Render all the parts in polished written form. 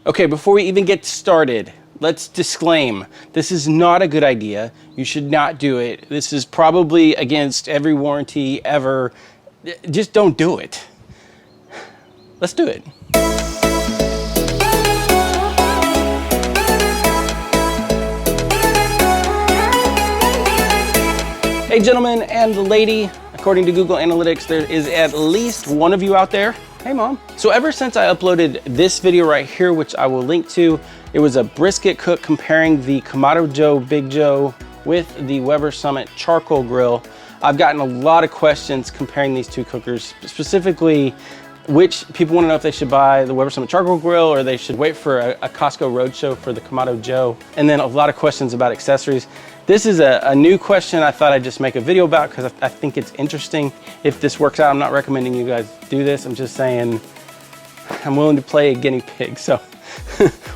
Okay, before we even get started, let's disclaim, this is not a good idea. You should not do it. This is probably against every warranty ever. Just don't do it. Let's do it. Hey gentlemen and lady, according to Google Analytics, there is at least one of you out there. Hey mom. So ever since I uploaded this video right here, which I will link to, it was a brisket cook comparing the Kamado Joe Big Joe with the Weber Summit charcoal grill. I've gotten a lot of questions comparing these two cookers, specifically which people want to know if they should buy the Weber Summit charcoal grill or they should wait for a Costco roadshow for the Kamado Joe. And then a lot of questions about accessories. This is a new question I thought I'd just make a video about because I think it's interesting. If this works out, I'm not recommending you guys do this. I'm just saying I'm willing to play a guinea pig. So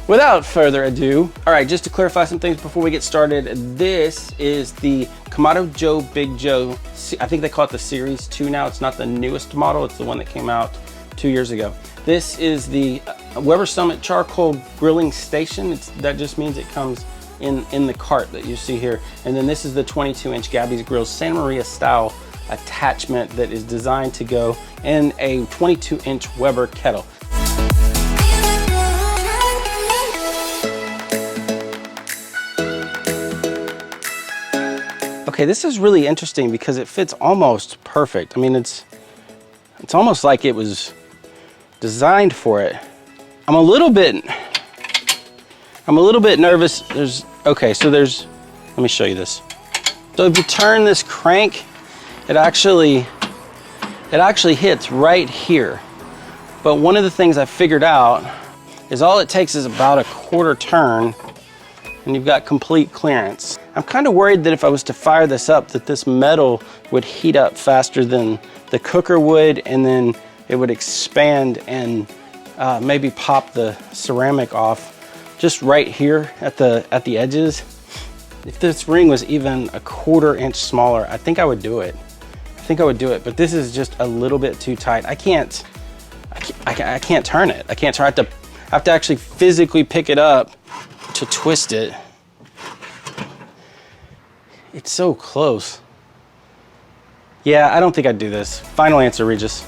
without further ado, all right, just to clarify some things before we get started, this is the Kamado Joe Big Joe. I think they call it the Series 2 now. It's not the newest model. It's the one that came out 2 years ago. This is the Weber Summit charcoal grilling station. That just means it comes in the cart that you see here. And then this is the 22-inch Gabby's Grills Santa Maria style attachment that is designed to go in a 22-inch Weber kettle. Okay, this is really interesting because it fits almost perfect. I mean, it's almost like it was designed for it. I'm a little bit nervous. Let me show you this. So if you turn this crank, it actually hits right here. But one of the things I figured out is all it takes is about a quarter turn and you've got complete clearance. I'm kind of worried that if I was to fire this up, that this metal would heat up faster than the cooker would, and then it would expand and maybe pop the ceramic off just right here at the edges. If this ring was even a quarter inch smaller, I think I would do it. But this is just a little bit too tight. I can't turn it. I have to actually physically pick it up to twist it. It's so close. Yeah, I don't think I'd do this. Final answer, Regis.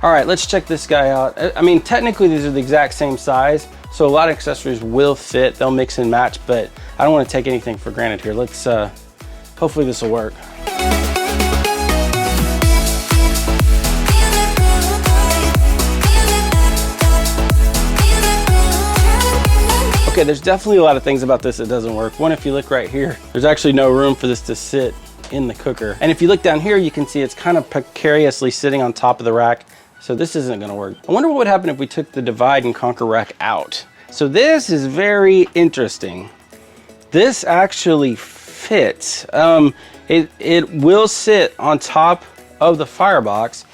All right, let's check this guy out. I mean, technically these are the exact same size, so a lot of accessories will fit. They'll mix and match, but I don't want to take anything for granted here. Let's, hopefully this will work. Okay, there's definitely a lot of things about this that doesn't work. One, if you look right here, there's actually no room for this to sit in the cooker. And if you look down here, you can see it's kind of precariously sitting on top of the rack. So this isn't gonna work. I wonder what would happen if we took the divide and conquer rack out. So this is very interesting. This actually fits. It will sit on top of the firebox,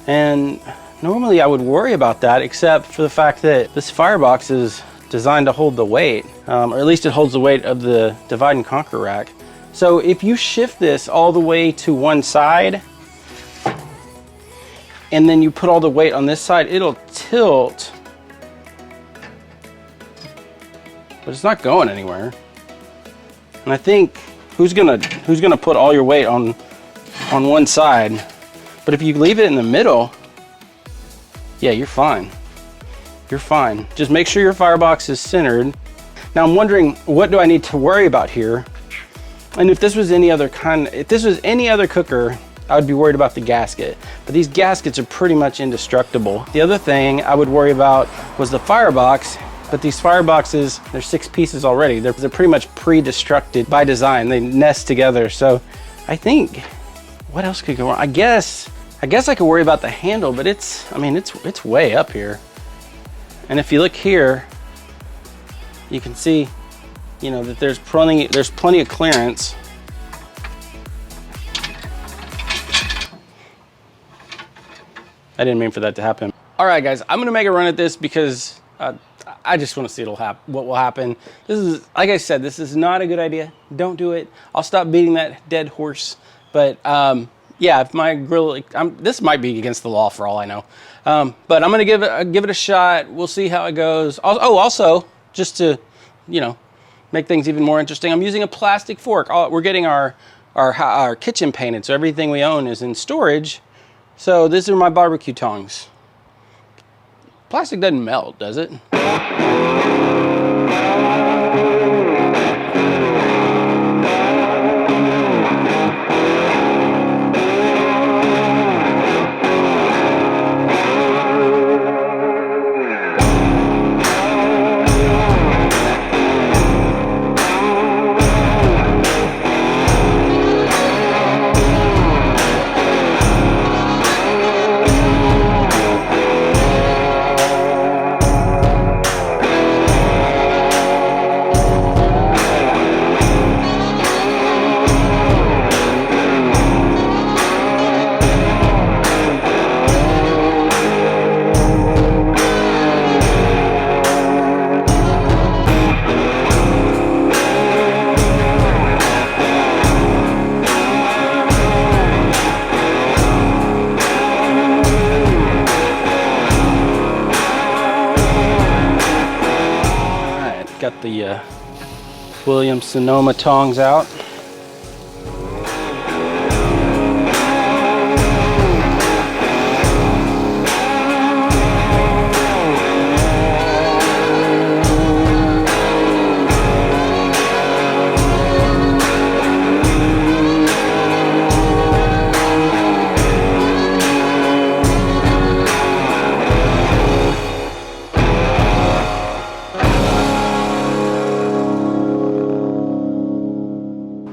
and normally I would worry about that, except for the fact that this firebox is designed to hold the weight, or at least it holds the weight of the divide and conquer rack. So if you shift this all the way to one side, and then you put all the weight on this side, it'll tilt, but it's not going anywhere. And I think who's gonna put all your weight on one side? But if you leave it in the middle, yeah, you're fine. You're fine. Just make sure your firebox is centered. Now I'm wondering, what do I need to worry about here? And if this was any other cooker, I would be worried about the gasket. But these gaskets are pretty much indestructible. The other thing I would worry about was the firebox, but these fireboxes, they're 6 pieces already. They're pretty much pre-destructed by design. They nest together. So I think, what else could go wrong? I guess I could worry about the handle, but it's way up here. And if you look here, you can see, that there's plenty of clearance. I didn't mean for that to happen. All right, guys, I'm gonna make a run at this because I just want to see what will happen. This is, like I said, this is not a good idea. Don't do it. I'll stop beating that dead horse. But yeah, if my grill, this might be against the law for all I know. But I'm gonna give it a shot. We'll see how it goes. Oh, also, just to, you know, make things even more interesting, I'm using a plastic fork. We're getting our kitchen painted, so everything we own is in storage. So these are my barbecue tongs. Plastic doesn't melt, does it? Got the Williams-Sonoma tongs out.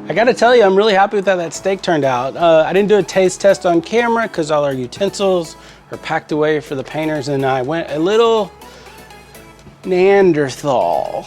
I gotta tell you, I'm really happy with how that steak turned out. I didn't do a taste test on camera because all our utensils are packed away for the painters, and I went a little Neanderthal.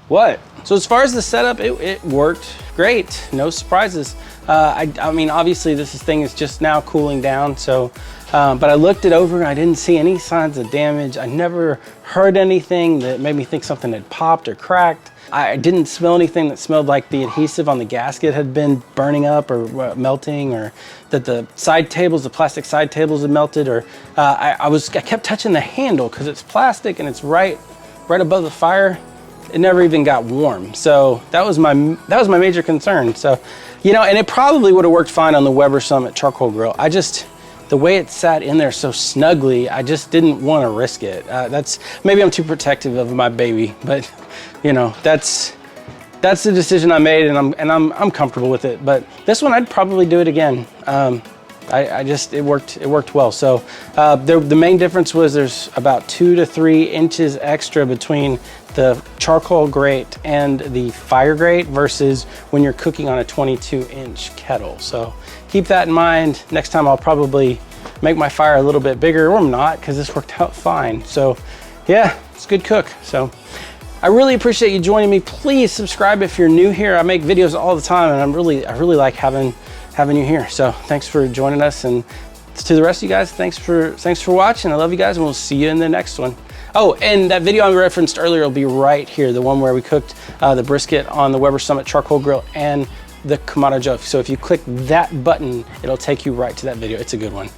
What? So as far as the setup, it worked great. No surprises. I mean, obviously this thing is just now cooling down, so, but I looked it over and I didn't see any signs of damage. I never heard anything that made me think something had popped or cracked. I didn't smell anything that smelled like the adhesive on the gasket had been burning up or melting, or that the side tables, the plastic side tables had melted, or I kept touching the handle because it's plastic and it's right above the fire. It never even got warm. So that was my major concern. So, you know, and it probably would have worked fine on the Weber Summit charcoal grill. The way it sat in there so snugly, I just didn't want to risk it. Maybe I'm too protective of my baby, but you know, that's the decision I made, and I'm comfortable with it. But this one, I'd probably do it again. It worked well. So the main difference was there's about 2 to 3 inches extra between the charcoal grate and the fire grate versus when you're cooking on a 22-inch kettle. So keep that in mind. Next time I'll probably make my fire a little bit bigger, or I'm not, because this worked out fine. So yeah, it's a good cook. So I really appreciate you joining me. Please subscribe if you're new here. I make videos all the time, and I really like having you here. So thanks for joining us, and to the rest of you guys, thanks for watching. I love you guys, and we'll see you in the next one. Oh, and that video I referenced earlier will be right here, the one where we cooked the brisket on the Weber Summit charcoal grill and the Kamado Joe. So if you click that button, it'll take you right to that video. It's a good one.